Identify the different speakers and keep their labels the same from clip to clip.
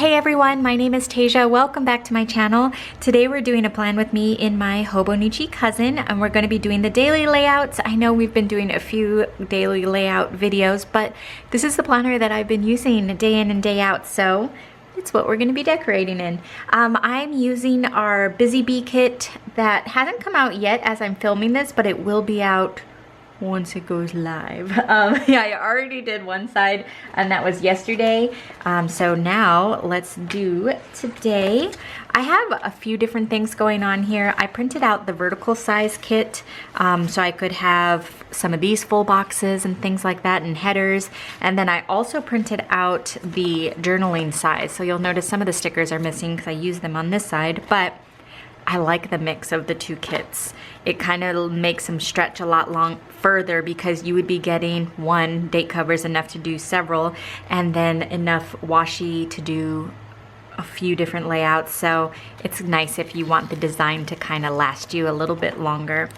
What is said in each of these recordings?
Speaker 1: Hey everyone, my name is Tasia. Welcome back to my channel. Today we're doing a plan with me and my Hobonichi cousin, and we're going to be doing the daily layouts. I know we've been doing a few daily layout videos, but this is the planner that I've been using day in and day out, so it's what we're going to be decorating in. I'm using our Busy Bee kit that hasn't come out yet as I'm filming this, but it will be out once it goes live. Yeah, I already did one side and that was yesterday. So now let's do today. I have a few different things going on here. I printed out the vertical size kit so I could have some of these full boxes and things like that and headers. And then I also printed out the journaling size. So you'll notice some of the stickers are missing because I used them on this side, but I like the mix of the two kits. It kind of makes them stretch a lot further because you would be getting one date covers enough to do several and then enough washi to do a few different layouts. So it's nice if you want the design to kind of last you a little bit longer.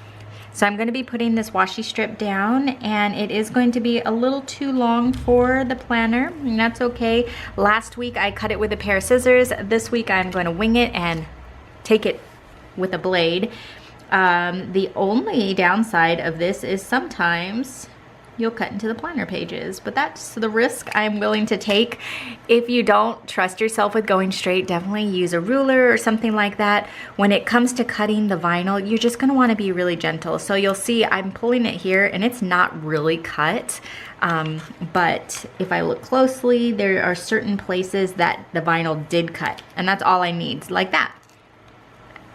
Speaker 1: So I'm going to be putting this washi strip down, and it is going to be a little too long for the planner, and that's okay. Last week I cut it with a pair of scissors. This week I'm going to wing it and take it with a blade. The only downside of this is sometimes you'll cut into the planner pages, but that's the risk I'm willing to take. If you don't trust yourself with going straight, definitely use a ruler or something like that. When it comes to cutting the vinyl, you're just gonna wanna be really gentle. So you'll see I'm pulling it here and it's not really cut. But if I look closely, there are certain places that the vinyl did cut, and that's all I need, like that.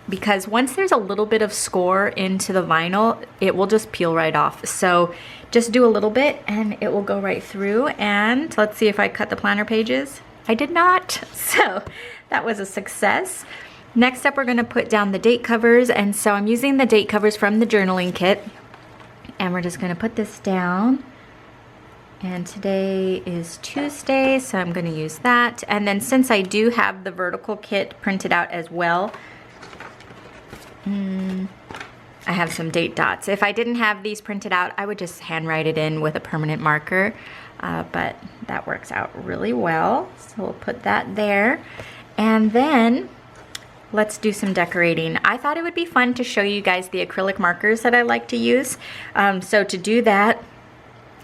Speaker 1: Because once there's a little bit of score into the vinyl, it will just peel right off. So just do a little bit and it will go right through. And let's see if I cut the planner pages. I did not. So that was a success. Next up, we're gonna put down the date covers. And so I'm using the date covers from the journaling kit. And we're just gonna put this down. And today is Tuesday, so I'm gonna use that. And then since I do have the vertical kit printed out as well, I have some date dots. If I didn't have these printed out, I would just handwrite it in with a permanent marker, but that works out really well. So we'll put that there. And then let's do some decorating. I thought it would be fun to show you guys the acrylic markers that I like to use. So to do that,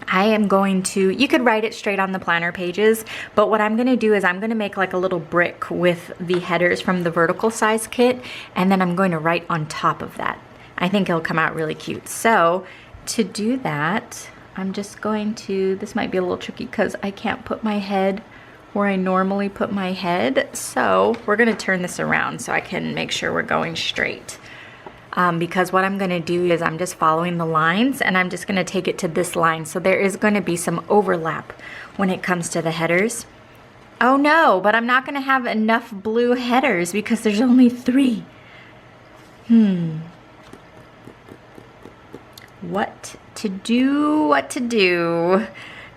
Speaker 1: I am going to, you could write it straight on the planner pages, but what I'm going to do is I'm going to make like a little brick with the headers from the vertical size kit, and then I'm going to write on top of that. I think it'll come out really cute. So to do that, I'm just going to, this might be a little tricky because I can't put my head where I normally put my head. So we're going to turn this around so I can make sure we're going straight. Because what I'm gonna do is I'm just following the lines and I'm just gonna take it to this line. So there is gonna be some overlap when it comes to the headers. Oh no, but I'm not gonna have enough blue headers because there's only 3. What to do?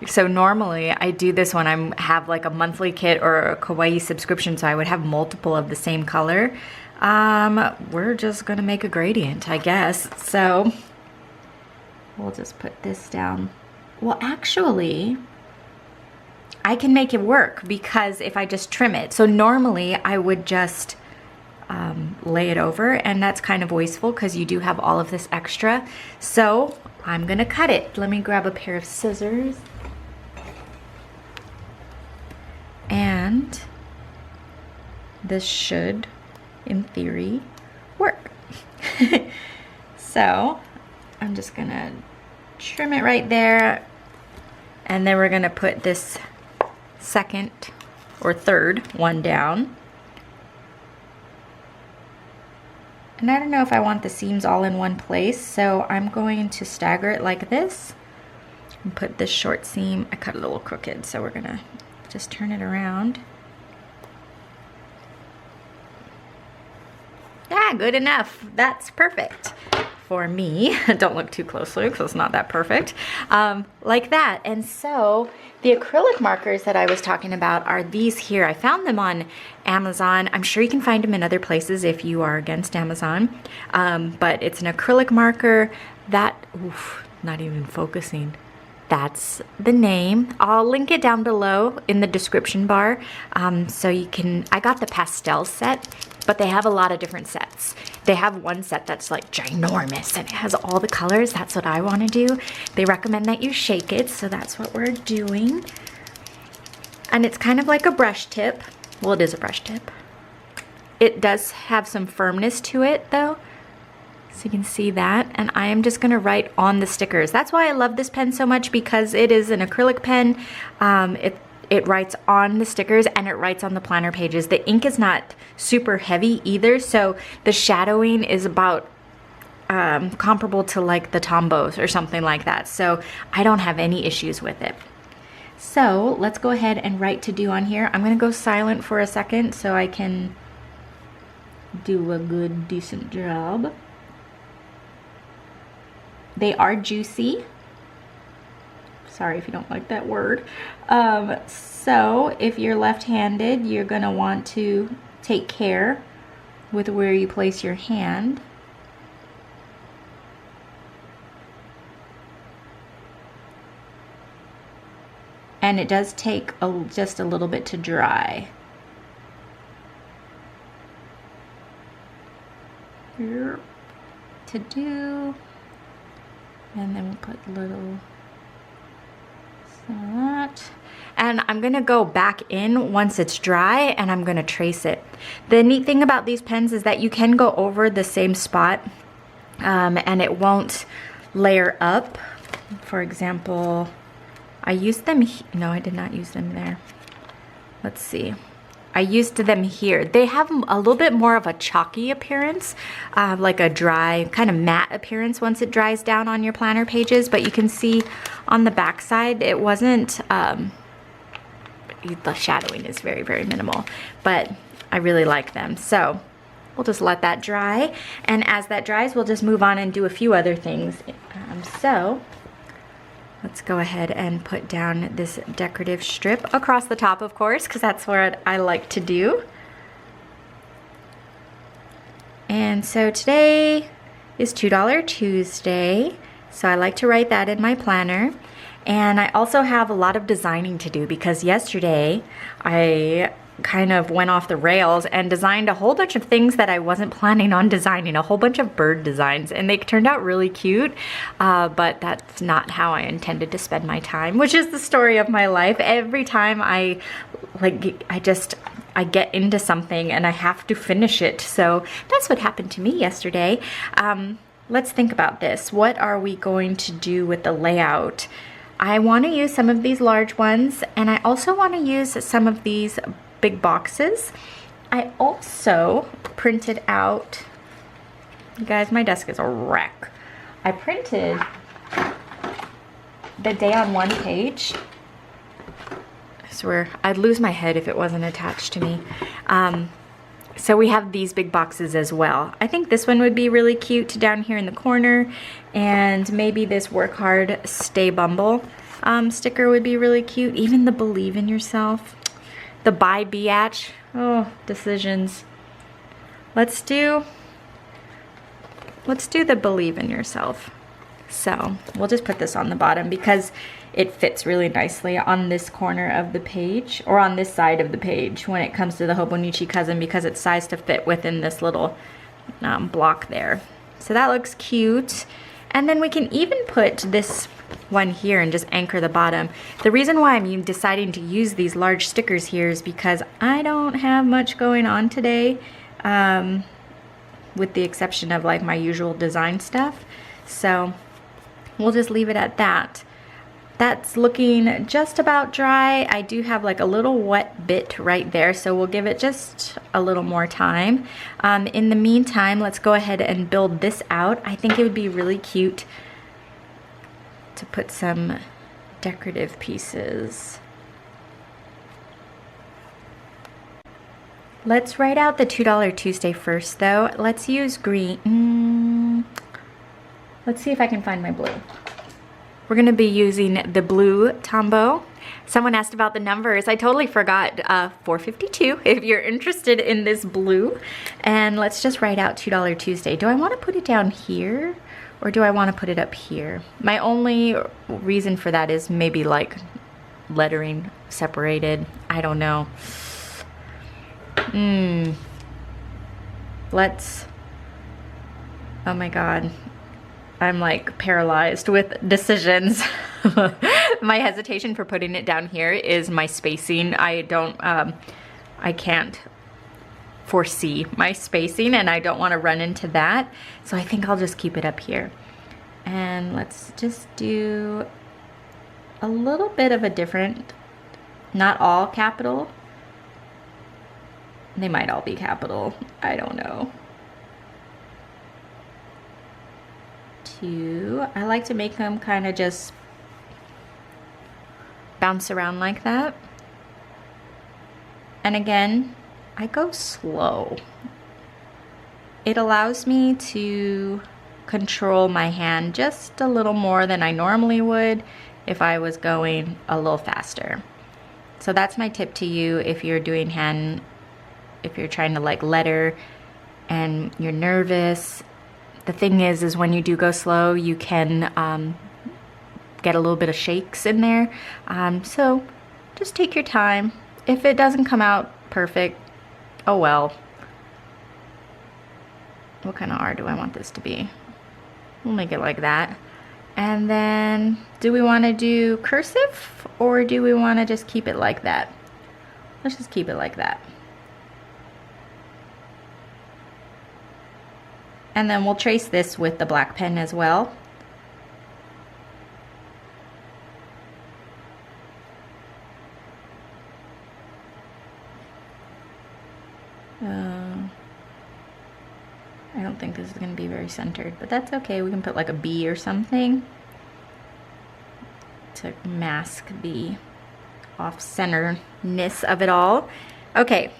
Speaker 1: So normally I do this when I have like a monthly kit or a Kawaii subscription, so I would have multiple of the same color. We're just gonna make a gradient, I guess. So we'll just put this down. Well, actually, I can make it work because if I just trim it. So normally I would just lay it over, and that's kind of wasteful because you do have all of this extra. So I'm gonna cut it. Let me grab a pair of scissors. And this should, in theory, work. So I'm just gonna trim it right there, and then we're gonna put this second or third one down. And I don't know if I want the seams all in one place, so I'm going to stagger it like this and put this short seam. I cut it a little crooked, so we're gonna just turn it around. Yeah, good enough. That's perfect for me. Don't look too closely because it's not that perfect. Like that. And so the acrylic markers that I was talking about are these here. I found them on Amazon. I'm sure you can find them in other places if you are against Amazon. But it's an acrylic marker that, oof, not even focusing. that's the name. I'll link it down below in the description bar, so you can, I got the pastel set, but they have a lot of different sets. They have one set that's like ginormous and it has all the colors. That's what I want to do. They recommend that you shake it, so that's what we're doing. And it's kind of like a brush tip. Well, it is a brush tip. It does have some firmness to it though, so you can see that. And I am just gonna write on the stickers. That's why I love this pen so much, because it is an acrylic pen. It writes on the stickers and it writes on the planner pages. The ink is not super heavy either, so the shadowing is about comparable to like the Tombows or something like that. So I don't have any issues with it. So let's go ahead and write to do on here. I'm gonna go silent for a second so I can do a good, decent job. They are juicy. Sorry if you don't like that word. So if you're left-handed, you're gonna want to take care with where you place your hand. And it does take just a little bit to dry. Here to do. And then we'll put little, so that. And I'm gonna go back in once it's dry and I'm gonna trace it. The neat thing about these pens is that you can go over the same spot and it won't layer up. For example, I used them, no, I did not use them there. Let's see. I used them here. They have a little bit more of a chalky appearance, like a dry, kind of matte appearance once it dries down on your planner pages, but you can see on the back side, it wasn't, the shadowing is very, very minimal, but I really like them. So we'll just let that dry, and as that dries, we'll just move on and do a few other things. So let's go ahead and put down this decorative strip across the top, of course, because that's what I like to do. And so today is $2 Tuesday, so I like to write that in my planner. And I also have a lot of designing to do because yesterday I kind of went off the rails and designed a whole bunch of things that I wasn't planning on designing, a whole bunch of bird designs, and they turned out really cute, but that's not how I intended to spend my time, which is the story of my life. Every time I get into something and I have to finish it. So that's what happened to me yesterday. Let's think about this. What are we going to do with the layout? I want to use some of these large ones, and I also want to use some of these big boxes. I also printed out, you guys, my desk is a wreck. I printed the day on one page. I swear, I'd lose my head if it wasn't attached to me. So we have these big boxes as well. I think this one would be really cute down here in the corner, and maybe this Work Hard, Stay Bumble sticker would be really cute. Even the Believe in Yourself. The Buy Biatch. Oh, decisions. Let's do the Believe in Yourself. So we'll just put this on the bottom because it fits really nicely on this corner of the page, or on this side of the page when it comes to the Hobonichi Cousin, because it's sized to fit within this little block there. So that looks cute. And then we can even put this one here and just anchor the bottom. The reason why I'm deciding to use these large stickers here is because I don't have much going on today, with the exception of like my usual design stuff. So we'll just leave it at that. That's looking just about dry. I do have like a little wet bit right there, so we'll give it just a little more time. In the meantime, let's go ahead and build this out. I think it would be really cute to put some decorative pieces. Let's write out the $2 Tuesday first though. Let's use green. Let's see if I can find my blue. We're gonna be using the blue Tombow. Someone asked about the numbers. I totally forgot, 452 if you're interested in this blue. And let's just write out $2 Tuesday. Do I wanna put it down here Or do I want to put it up here? My only reason for that is maybe like lettering separated. I don't know. Let's, oh my God. I'm like paralyzed with decisions. My hesitation for putting it down here is my spacing. I can't foresee my spacing and I don't want to run into that. So I think I'll just keep it up here. And let's just do a little bit of a different, not all capital. They might all be capital. I don't know. I like to make them kind of just bounce around like that. And again, I go slow. It allows me to control my hand just a little more than I normally would if I was going a little faster. So that's my tip to you if you're doing hand, if you're trying to like letter and you're nervous. The thing is when you do go slow, you can get a little bit of shakes in there. So just take your time. If it doesn't come out perfect, oh well. What kind of R do I want this to be? We'll make it like that. And then, do we want to do cursive or do we want to just keep it like that? Let's just keep it like that. And then we'll trace this with the black pen as well. I don't think this is going to be very centered, but that's okay. We can put like a B or something to mask the off-centerness of it all. Okay.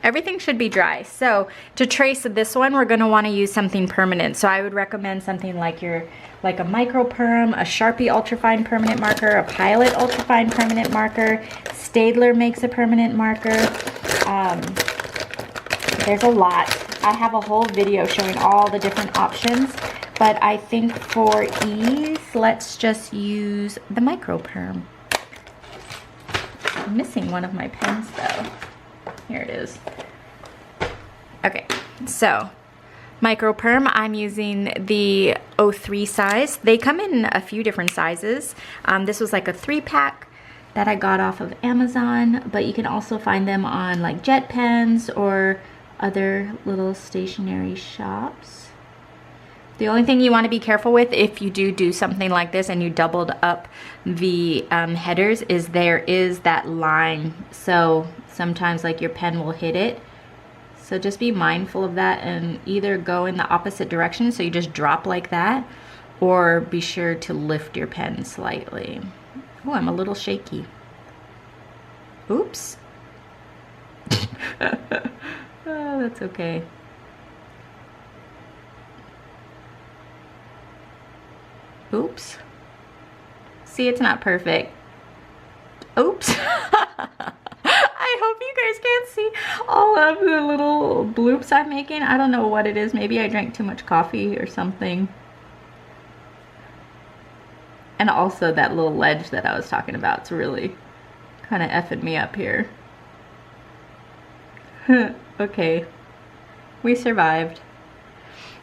Speaker 1: Everything should be dry. So to trace this one, we're going to want to use something permanent. So I would recommend something like a micro perm, a Sharpie ultrafine permanent marker, a Pilot ultrafine permanent marker. Staedtler makes a permanent marker. There's a lot. I have a whole video showing all the different options, but I think for ease, let's just use the micro perm. I'm missing one of my pens though. Here it is. Okay, so micro perm, I'm using the 03 size. They come in a few different sizes. This was like a 3-pack that I got off of Amazon, but you can also find them on like Jet Pens or other little stationery shops. The only thing you want to be careful with if you do something like this and you doubled up the headers is there is that line. So sometimes like your pen will hit it. So just be mindful of that and either go in the opposite direction so you just drop like that, or be sure to lift your pen slightly. Oh, I'm a little shaky. Oops. Oh, that's okay. Oops. See, it's not perfect. Oops. I hope you guys can't see all of the little bloops I'm making. I don't know what it is. Maybe I drank too much coffee or something. And also that little ledge that I was talking about. It's really kind of effing me up here. Okay. We survived.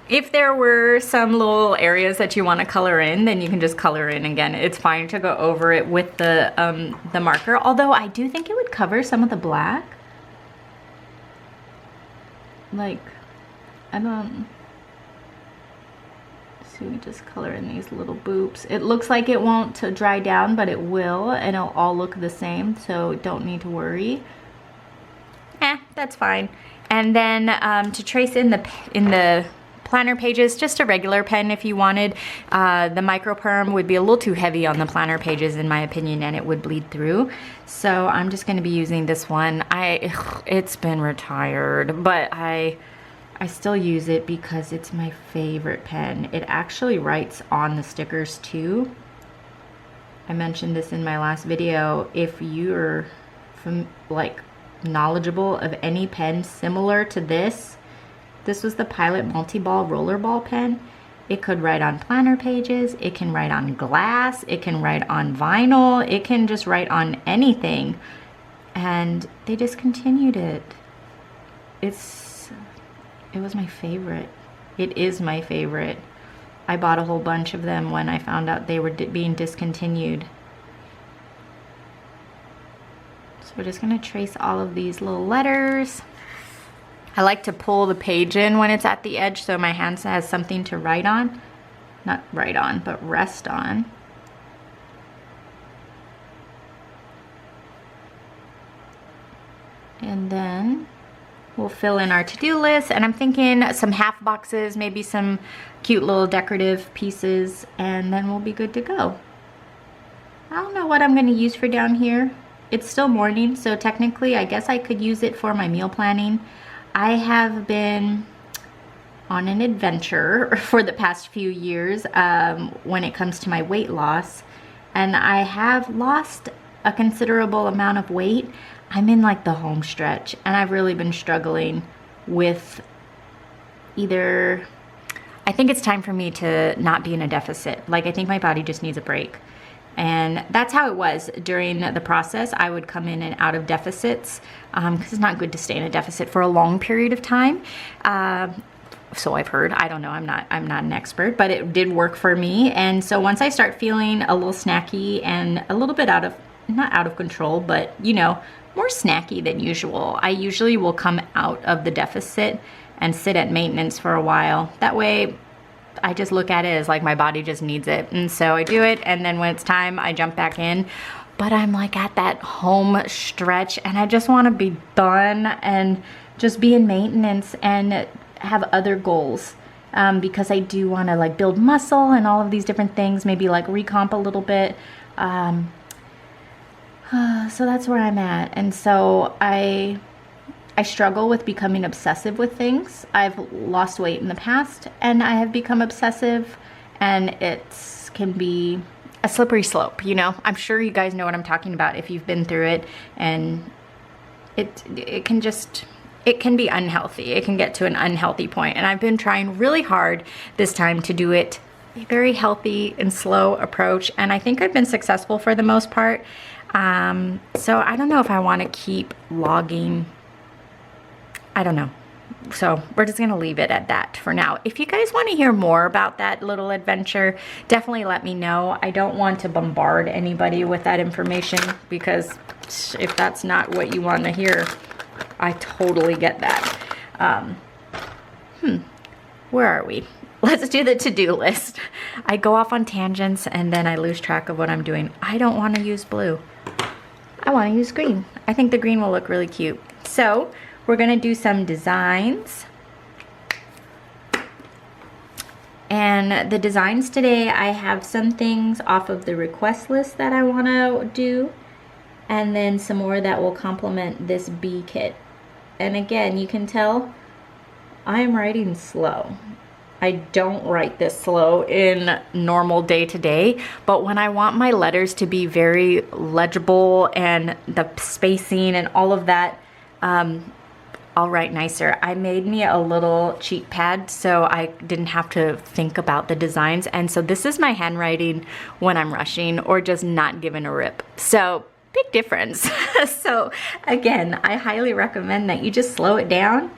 Speaker 1: If there were some little areas that you want to color in, then you can just color in again. It's fine to go over it with the marker, although I do think it would cover some of the black. Like, I don't... So we just color in these little boops. It looks like it won't dry down, but it will, and it'll all look the same, so don't need to worry. That's fine. And then to trace in the planner pages, just a regular pen if you wanted. The micro perm would be a little too heavy on the planner pages in my opinion, and it would bleed through. So I'm just going to be using this one. It's been retired, but I still use it because it's my favorite pen. It actually writes on the stickers too. I mentioned this in my last video. If you're knowledgeable of any pen similar to this was the Pilot multi-ball rollerball pen, It could write on planner pages, it can write on glass, it can write on vinyl, it can just write on anything. And they discontinued it. It was my favorite. It is my favorite. I bought a whole bunch of them when I found out they were being discontinued. So we're just gonna trace all of these little letters. I like to pull the page in when it's at the edge so my hand has something to write on. Not write on, but rest on. And then we'll fill in our to-do list, and I'm thinking some half boxes, maybe some cute little decorative pieces, and then we'll be good to go. I don't know what I'm going to use for down here. It's still morning, so technically I guess I could use it for my meal planning. I have been on an adventure for the past few years when it comes to my weight loss, and I have lost a considerable amount of weight. I'm in like the home stretch, and I've really been struggling with either, I think it's time for me to not be in a deficit. Like, I think my body just needs a break. And that's how it was during the process. I would come in and out of deficits because it's not good to stay in a deficit for a long period of time. So I've heard. I don't know. I'm not an expert, but it did work for me. And so once I start feeling a little snacky and a little bit not out of control, but you know, more snacky than usual, I usually will come out of the deficit and sit at maintenance for a while. That way, I just look at it as like my body just needs it. And so I do it, and then when it's time, I jump back in. But I'm like at that home stretch, and I just want to be done and just be in maintenance and have other goals. Because I do want to like build muscle and all of these different things, maybe like recomp a little bit. So that's where I'm at. And so I struggle with becoming obsessive with things. I've lost weight in the past, and I have become obsessive, and it can be a slippery slope, you know? I'm sure you guys know what I'm talking about if you've been through it, and it can be unhealthy. It can get to an unhealthy point, and I've been trying really hard this time to do it a very healthy and slow approach, and I think I've been successful for the most part. So I don't know if I want to keep logging. I don't know. So we're just going to leave it at that for now. If you guys want to hear more about that little adventure, definitely let me know. I don't want to bombard anybody with that information, because if that's not what you want to hear, I totally get that. Where are we? Let's do the to-do list. I go off on tangents and then I lose track of what I'm doing. I don't want to use blue. I want to use green. I think the green will look really cute. So we're going to do some designs. And the designs today, I have some things off of the request list that I want to do, and then some more that will complement this bee kit. And again, you can tell I am writing slow. I don't write this slow in normal day-to-day, but when I want my letters to be very legible and the spacing and all of that, I'll write nicer. I made me a little cheat pad so I didn't have to think about the designs. And so this is my handwriting when I'm rushing or just not giving a rip. So big difference. So again, I highly recommend that you just slow it down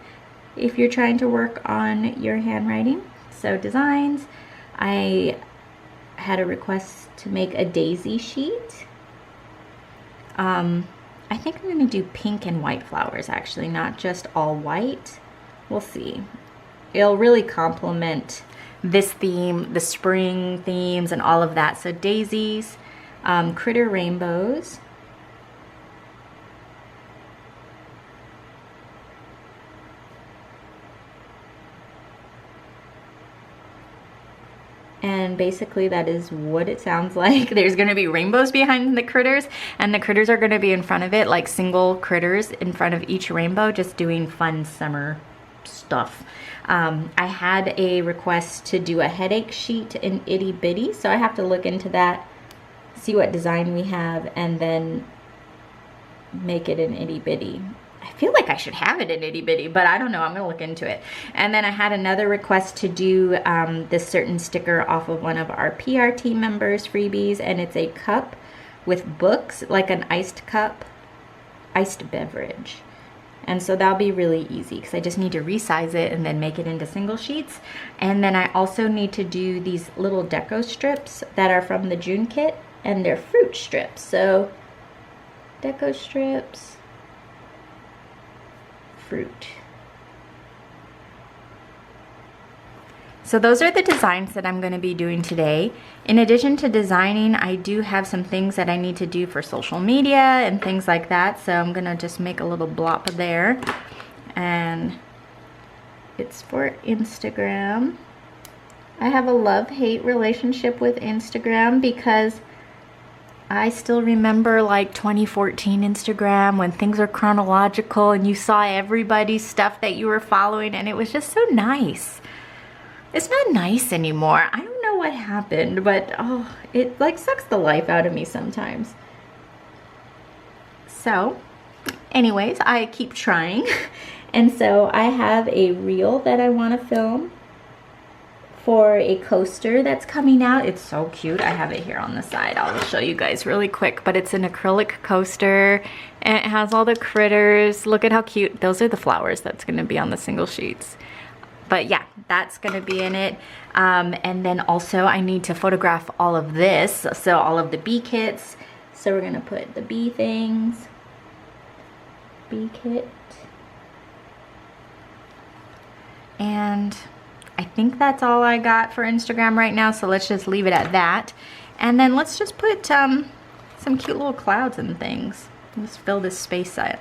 Speaker 1: if you're trying to work on your handwriting. So designs, I had a request to make a daisy sheet. I think I'm going to do pink and white flowers, actually, not just all white. We'll see. It'll really complement this theme, the spring themes and all of that. So daisies, critter rainbows, and basically that is what it sounds like. There's going to be rainbows behind the critters, and the critters are going to be in front of it, like single critters in front of each rainbow, just doing fun summer stuff. I had a request to do a headache sheet in itty bitty, so I have to look into that, see what design we have, and then make it an itty bitty. I feel like I should have it in itty bitty, but I don't know. I'm gonna look into it. And then I had another request to do this certain sticker off of one of our PR team members' freebies, and it's a cup with books, like an iced cup, iced beverage. And so that'll be really easy because I just need to resize it and then make it into single sheets. And then I also need to do these little deco strips that are from the June kit, and they're fruit strips. So deco strips, fruit. So those are the designs that I'm going to be doing today. In addition to designing, I do have some things that I need to do for social media and things like that. So I'm going to just make a little blop there. And it's for Instagram. I have a love-hate relationship with Instagram because I still remember like 2014 Instagram when things were chronological and you saw everybody's stuff that you were following, and it was just so nice. It's not nice anymore. I don't know what happened, but oh, it like sucks the life out of me sometimes. So anyways, I keep trying. And so I have a reel that I want to film for a coaster that's coming out. It's so cute. I have it here on the side. I'll show you guys really quick, but it's an acrylic coaster and it has all the critters. Look at how cute. Those are the flowers that's going to be on the single sheets. But yeah, that's going to be in it. And then also I need to photograph all of this. So all of the bee kits. So we're going to put the bee things. Bee kit. And I think that's all I got for Instagram right now. So let's just leave it at that. And then let's just put some cute little clouds and things. Just fill this space up.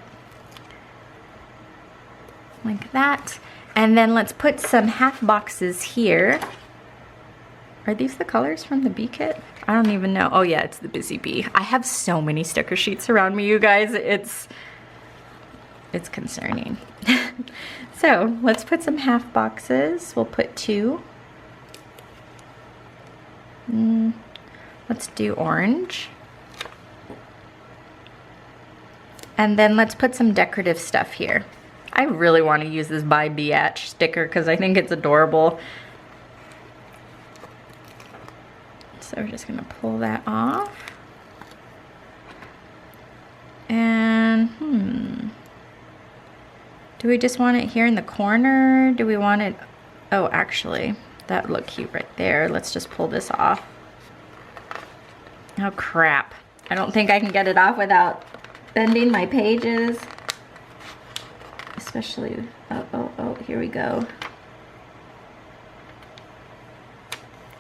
Speaker 1: Like that. And then let's put some half boxes here. Are these the colors from the bee kit? I don't even know. Oh yeah, it's the Busy Bee. I have so many sticker sheets around me, you guys. It's concerning. So let's put some half boxes. We'll put 2. Let's do orange. And then let's put some decorative stuff here. I really want to use this By Biatch sticker because I think it's adorable. So we're just going to pull that off. And, do we just want it here in the corner? Do we want it, oh, actually, that look cute right there. Let's just pull this off. Oh, crap. I don't think I can get it off without bending my pages. Especially, oh, here we go.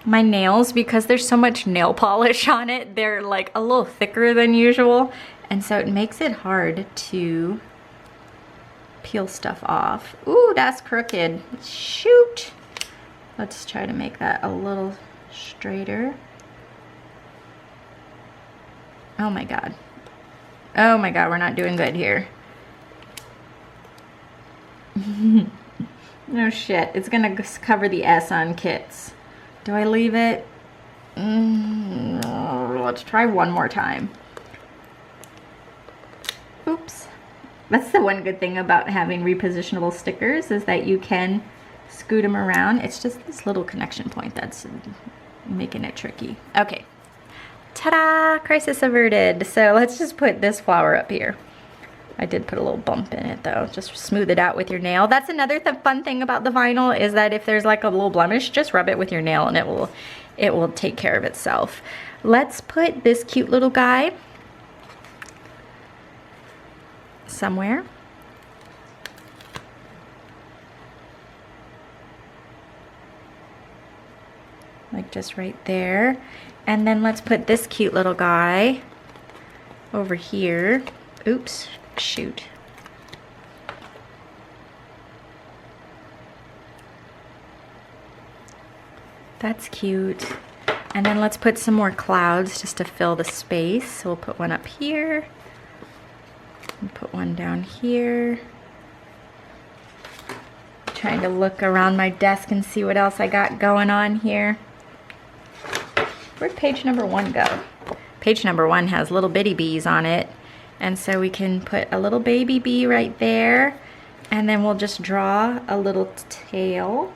Speaker 1: My nails, because there's so much nail polish on it, they're like a little thicker than usual. And so it makes it hard to peel stuff off. Ooh, that's crooked. Shoot. Let's try to make that a little straighter. Oh my God. Oh my God, we're not doing good here. No shit, it's gonna cover the S on kits. Do I leave it? Let's try one more time. Oops. That's the one good thing about having repositionable stickers, is that you can scoot them around. It's just this little connection point that's making it tricky. Okay. Ta-da! Crisis averted. So let's just put this flower up here. I did put a little bump in it though. Just smooth it out with your nail. That's another fun thing about the vinyl, is that if there's like a little blemish, just rub it with your nail and it will take care of itself. Let's put this cute little guy somewhere. Like just right there. And then let's put this cute little guy over here. Oops, shoot. That's cute. And then let's put some more clouds just to fill the space. So we'll put one up here. And put one down here. Trying to look around my desk and see what else I got going on here. Where'd page number 1 go? Page number 1 has little bitty bees on it. And so we can put a little baby bee right there, and then we'll just draw a little tail.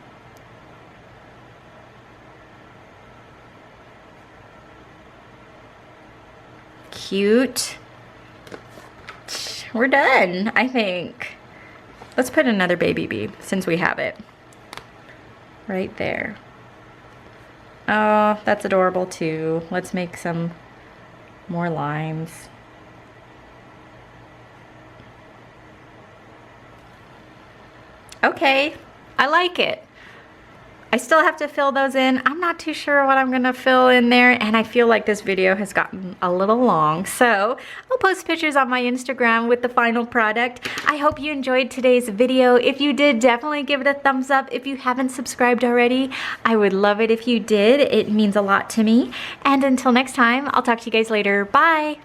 Speaker 1: Cute. We're done, I think. Let's put another baby bee since we have it. Right there. Oh, that's adorable too. Let's make some more lines. Okay, I like it. I still have to fill those in. I'm not too sure what I'm gonna fill in there, and I feel like this video has gotten a little long, so I'll post pictures on my Instagram with the final product. I hope you enjoyed today's video. If you did, definitely give it a thumbs up. If you haven't subscribed already, I would love it if you did. It means a lot to me. And until next time, I'll talk to you guys later. Bye!